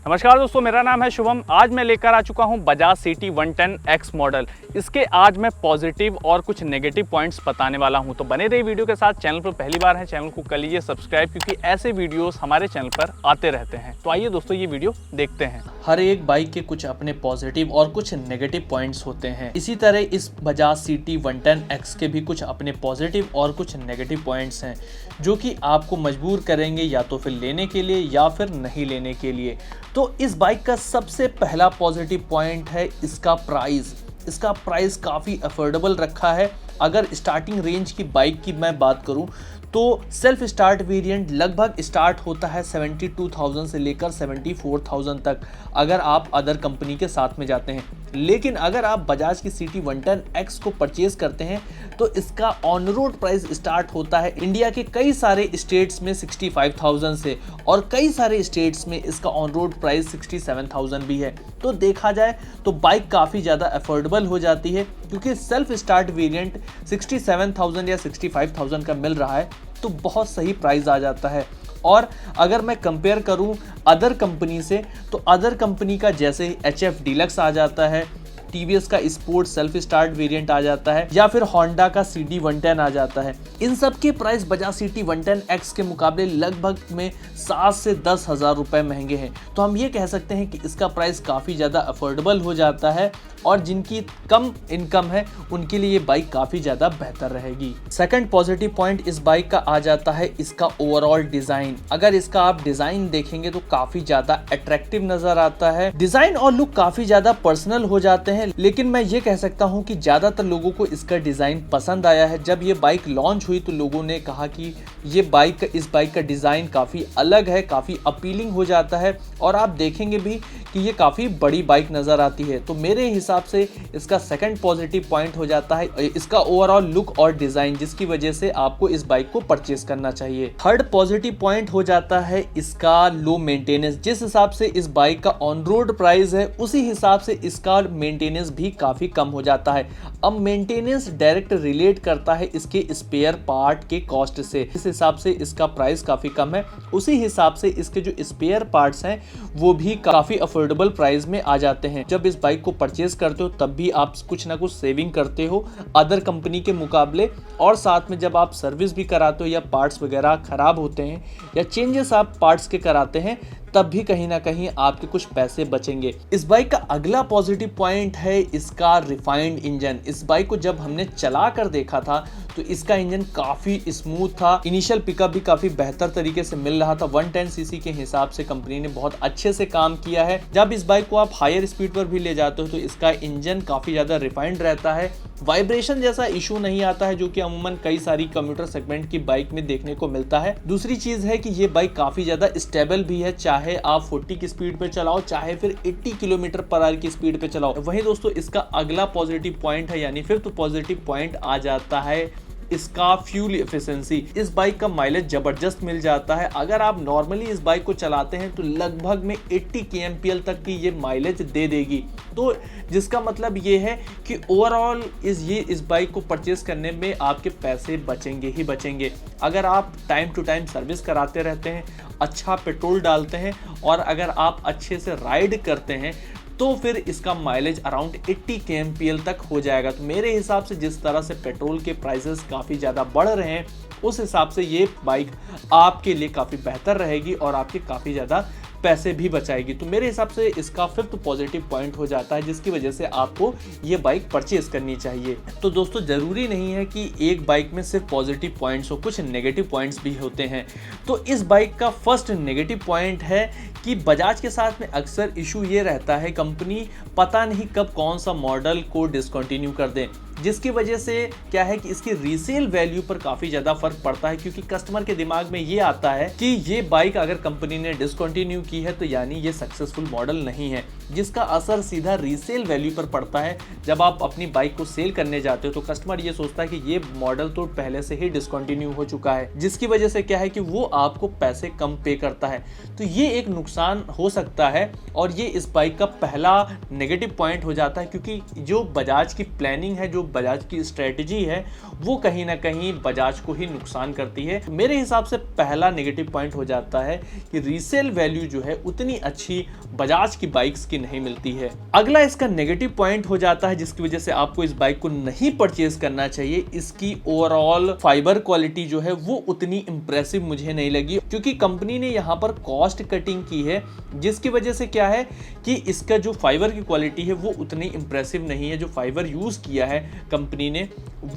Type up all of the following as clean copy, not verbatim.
नमस्कार दोस्तों, मेरा नाम है शुभम। आज मैं लेकर आ चुका हूं बजाज सिटी 110X मॉडल। इसके आज मैं पॉजिटिव और कुछ नेगेटिव पॉइंट्स बताने वाला हूं, तो बने रहिए वीडियो के साथ। चैनल पर पहली बार है, चैनल को कर लीजिए सब्सक्राइब, क्योंकि ऐसे वीडियोस हमारे चैनल पर आते रहते हैं। तो आइए दोस्तों, ये वीडियो देखते हैं। हर एक बाइक के कुछ अपने पॉजिटिव और कुछ नेगेटिव पॉइंट्स होते हैं। इसी तरह इस बजाज सिटी 110X के भी कुछ अपने पॉजिटिव और कुछ नेगेटिव पॉइंट्स हैं, जो कि आपको मजबूर करेंगे या तो फिर लेने के लिए या फिर नहीं लेने के लिए। तो इस बाइक का सबसे पहला पॉजिटिव पॉइंट है इसका प्राइस। इसका प्राइस काफ़ी अफोर्डेबल रखा है। अगर स्टार्टिंग रेंज की बाइक की मैं बात करूं तो सेल्फ स्टार्ट वेरिएंट लगभग स्टार्ट होता है 72,000 से लेकर 74,000 तक, अगर आप अदर कंपनी के साथ में जाते हैं। लेकिन अगर आप बजाज की सिटी 110X को परचेज करते हैं तो इसका ऑन रोड प्राइस स्टार्ट होता है इंडिया के कई सारे स्टेट्स में 65,000 से, और कई सारे स्टेट्स में इसका ऑन रोड प्राइस 67,000 भी है। तो देखा जाए तो बाइक काफ़ी ज़्यादा अफोर्डेबल हो जाती है, क्योंकि सेल्फ स्टार्ट वेरिएंट 67,000 या 65,000 का मिल रहा है, तो बहुत सही प्राइस आ जाता है। और अगर मैं कंपेयर करूं अदर कंपनी से, तो अदर कंपनी का जैसे HF डीलक्स आ जाता है, TVS का स्पोर्ट सेल्फ स्टार्ट वेरिएंट आ जाता है, या फिर होंडा का CD 110 आ जाता है। इन सब के प्राइस बजाज सिटी 110X के मुकाबले लगभग में 7 से 10 हज़ार रुपए महंगे हैं। तो हम ये कह सकते हैं कि इसका प्राइस काफ़ी ज़्यादा अफोर्डेबल हो जाता है, और जिनकी कम इनकम है उनके लिए ये बाइक काफ़ी ज़्यादा बेहतर रहेगी। सेकंड पॉजिटिव पॉइंट इस बाइक का आ जाता है इसका ओवरऑल डिज़ाइन। अगर इसका आप डिज़ाइन देखेंगे तो काफ़ी ज़्यादा अट्रैक्टिव नज़र आता है। डिज़ाइन और लुक काफ़ी ज़्यादा पर्सनल हो जाते हैं, लेकिन मैं ये कह सकता हूँ कि ज़्यादातर लोगों को इसका डिज़ाइन पसंद आया है। जब ये बाइक लॉन्च हुई तो लोगों ने कहा कि इस बाइक का डिज़ाइन काफ़ी अलग है, काफ़ी अपीलिंग हो जाता है, और आप देखेंगे भी कि ये काफ़ी बड़ी बाइक नज़र आती है। तो मेरे हिसाब से इसका सेकंड पॉजिटिव पॉइंट हो जाता है इसका ओवरऑल लुक और डिज़ाइन, जिसकी वजह से आपको इस बाइक को परचेस करना चाहिए। थर्ड पॉजिटिव पॉइंट हो जाता है इसका लो मेंटेनेंस। जिस हिसाब से इस बाइक का ऑन रोड प्राइस है, उसी हिसाब से इसका मेंटेनेंस भी काफ़ी कम हो जाता है। अब मेंटेनेंस डायरेक्ट रिलेट करता है इसके स्पेयर पार्ट के कॉस्ट से। इस हिसाब से इसका प्राइस काफ़ी कम है। उसी हिसाब से इसके जो स्पेयर पार्ट्स हैं वो भी काफ़ी अफोर्डेबल प्राइस में आ जाते हैं। जब इस बाइक को परचेज करते हो तब भी आप कुछ ना कुछ सेविंग करते हो अदर कंपनी के मुकाबले, और साथ में जब आप सर्विस भी कराते हो या पार्ट्स वगैरह खराब होते हैं या चेंजेस आप पार्ट्स के कराते हैं, तब भी कहीं ना कहीं आपके कुछ पैसे बचेंगे। इस बाइक का अगला पॉजिटिव पॉइंट है इसका रिफाइंड इंजन। इस बाइक को जब हमने चला कर देखा था तो इसका इंजन काफ़ी स्मूथ था। इनिशियल पिकअप भी काफ़ी बेहतर तरीके से मिल रहा था। 110cc के हिसाब से कंपनी ने बहुत अच्छे से काम किया है। जब इस बाइक को आप हायर स्पीड पर भी ले जाते हो तो इसका इंजन काफ़ी ज़्यादा रिफाइंड रहता है। वाइब्रेशन जैसा इशू नहीं आता है, जो कि अमूमन कई सारी कम्यूटर सेगमेंट की बाइक में देखने को मिलता है। दूसरी चीज़ है कि ये बाइक काफ़ी ज़्यादा स्टेबल भी है, चाहे आप 40 की स्पीड पे चलाओ, चाहे फिर 80 किलोमीटर पर आवर की स्पीड पे चलाओ। वहीं दोस्तों इसका अगला पॉजिटिव पॉइंट है, यानी फिफ्थ पॉजिटिव पॉइंट आ जाता है इसका फ्यूल एफिशिएंसी। इस बाइक का माइलेज जबरदस्त मिल जाता है। अगर आप नॉर्मली इस बाइक को चलाते हैं तो लगभग में 80 kmpl तक की ये माइलेज दे देगी। तो जिसका मतलब ये है कि ओवरऑल इस बाइक को परचेस करने में आपके पैसे बचेंगे ही बचेंगे। अगर आप टाइम टू टाइम सर्विस कराते रहते हैं, अच्छा पेट्रोल डालते हैं, और अगर आप अच्छे से राइड करते हैं, तो फिर इसका माइलेज अराउंड 80 kmpl तक हो जाएगा। तो मेरे हिसाब से जिस तरह से पेट्रोल के प्राइसेस काफ़ी ज़्यादा बढ़ रहे हैं, उस हिसाब से ये बाइक आपके लिए काफ़ी बेहतर रहेगी और आपके काफ़ी ज़्यादा पैसे भी बचाएगी। तो मेरे हिसाब से इसका फिफ्थ पॉजिटिव पॉइंट हो जाता है, जिसकी वजह से आपको ये बाइक परचेज करनी चाहिए। तो दोस्तों ज़रूरी नहीं है कि एक बाइक में सिर्फ पॉजिटिव पॉइंट्स हो, कुछ नेगेटिव पॉइंट्स भी होते हैं। तो इस बाइक का फर्स्ट नेगेटिव पॉइंट है कि बजाज के साथ में अक्सर इशू ये रहता है, कंपनी पता नहीं कब कौन सा मॉडल को डिसकंटिन्यू कर दें, जिसकी वजह से क्या है कि इसकी रीसेल वैल्यू पर काफ़ी ज़्यादा फर्क पड़ता है। क्योंकि कस्टमर के दिमाग में ये आता है कि ये बाइक अगर कंपनी ने डिसकंटिन्यू की है तो यानी ये सक्सेसफुल मॉडल नहीं है, जिसका असर सीधा रीसेल वैल्यू पर पड़ता है। जब आप अपनी बाइक को सेल करने जाते हो तो कस्टमर ये सोचता है कि ये मॉडल तो पहले से ही डिसकंटिन्यू हो चुका है, जिसकी वजह से क्या है कि वो आपको पैसे कम पे करता है। तो ये एक नुकसान हो सकता है, और ये इस बाइक का पहला नेगेटिव पॉइंट हो जाता है। क्योंकि जो बजाज की प्लानिंग है, जो बजाज की स्ट्रेटजी है वो कहीं ना कहीं बजाज को ही नुकसान करती है। मेरे हिसाब से पहला नेगेटिव पॉइंट हो जाता है कि रीसेल वैल्यू जो है उतनी अच्छी बजाज की बाइक्स की नहीं मिलती है। अगला इसका नेगेटिव पॉइंट हो जाता है जिसकी वजह से आपको इस बाइक को नहीं परचेज करना चाहिए, इसकी ओवरऑल फाइबर क्वालिटी जो है वो उतनी इंप्रेसिव मुझे नहीं लगी, क्योंकि कंपनी ने यहाँ पर कॉस्ट कटिंग की है जिसकी वजह से क्या है कि इसका जो फाइबर की क्वालिटी है वो उतनी इंप्रेसिव नहीं है। जो फाइबर यूज किया है कंपनी ने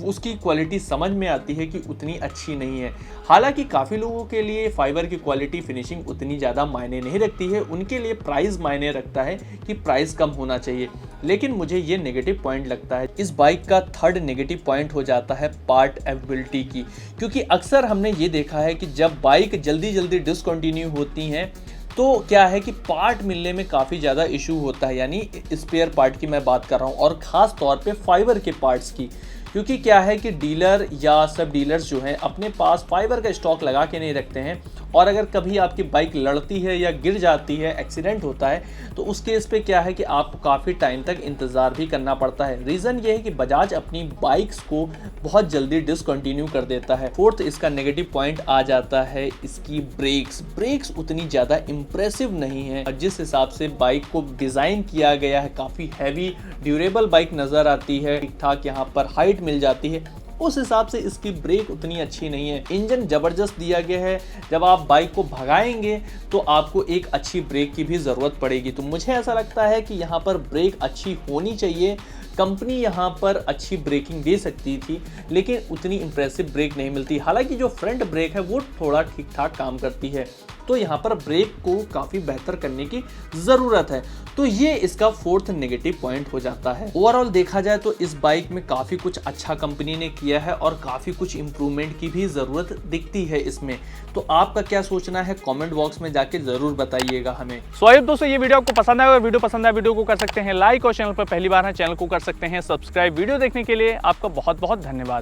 उसकी क्वालिटी समझ में आती है कि उतनी अच्छी नहीं है। हालांकि काफ़ी लोगों के लिए फाइबर की क्वालिटी फिनिशिंग उतनी ज़्यादा मायने नहीं रखती है, उनके लिए प्राइस मायने रखता है कि प्राइस कम होना चाहिए, लेकिन मुझे ये नेगेटिव पॉइंट लगता है। इस बाइक का थर्ड नेगेटिव पॉइंट हो जाता है पार्ट अवेलेबिलिटी की, क्योंकि अक्सर हमने ये देखा है कि जब बाइक जल्दी जल्दी डिसकंटिन्यू होती हैं तो क्या है कि पार्ट मिलने में काफ़ी ज़्यादा इशू होता है, यानी स्पेयर पार्ट की मैं बात कर रहा हूँ और ख़ास तौर पे फाइबर के पार्ट्स की, क्योंकि क्या है कि डीलर या सब डीलर्स जो हैं अपने पास फाइबर का स्टॉक लगा के नहीं रखते हैं, और अगर कभी आपकी बाइक लड़ती है या गिर जाती है, एक्सीडेंट होता है, तो उस केस पे क्या है कि आपको काफ़ी टाइम तक इंतज़ार भी करना पड़ता है। रीज़न ये है कि बजाज अपनी बाइक्स को बहुत जल्दी डिसकंटिन्यू कर देता है। फोर्थ इसका नेगेटिव पॉइंट आ जाता है इसकी ब्रेक्स उतनी ज़्यादा इंप्रेसिव नहीं है। जिस हिसाब से बाइक को डिज़ाइन किया गया है काफ़ी हैवी ड्यूरेबल बाइक नज़र आती है, ठीक ठाक यहाँ पर हाइट मिल जाती है, उस हिसाब से इसकी ब्रेक उतनी अच्छी नहीं है। इंजन जबरदस्त दिया गया है, जब आप बाइक को भगाएंगे तो आपको एक अच्छी ब्रेक की भी ज़रूरत पड़ेगी। तो मुझे ऐसा लगता है कि यहाँ पर ब्रेक अच्छी होनी चाहिए। कंपनी यहाँ पर अच्छी ब्रेकिंग दे सकती थी, लेकिन उतनी इंप्रेसिव ब्रेक नहीं मिलती। हालांकि जो फ्रंट ब्रेक है वो थोड़ा ठीक ठाक काम करती है, तो यहाँ पर ब्रेक को काफ़ी बेहतर करने की ज़रूरत है। तो ये इसका फोर्थ नेगेटिव पॉइंट हो जाता है। ओवरऑल देखा जाए तो इस बाइक में काफ़ी कुछ अच्छा कंपनी ने किया है और काफ़ी कुछ इंप्रूवमेंट की भी ज़रूरत दिखती है इसमें। तो आपका क्या सोचना है कमेंट बॉक्स में जाके ज़रूर बताइएगा हमें। सो आई होप दोस्तों ये वीडियो आपको पसंद आया, वीडियो पसंद आया वीडियो को कर सकते हैं लाइक, और चैनल पर पहली बार है चैनल को कर सकते हैं सब्सक्राइब। वीडियो देखने के लिए आपका बहुत बहुत धन्यवाद।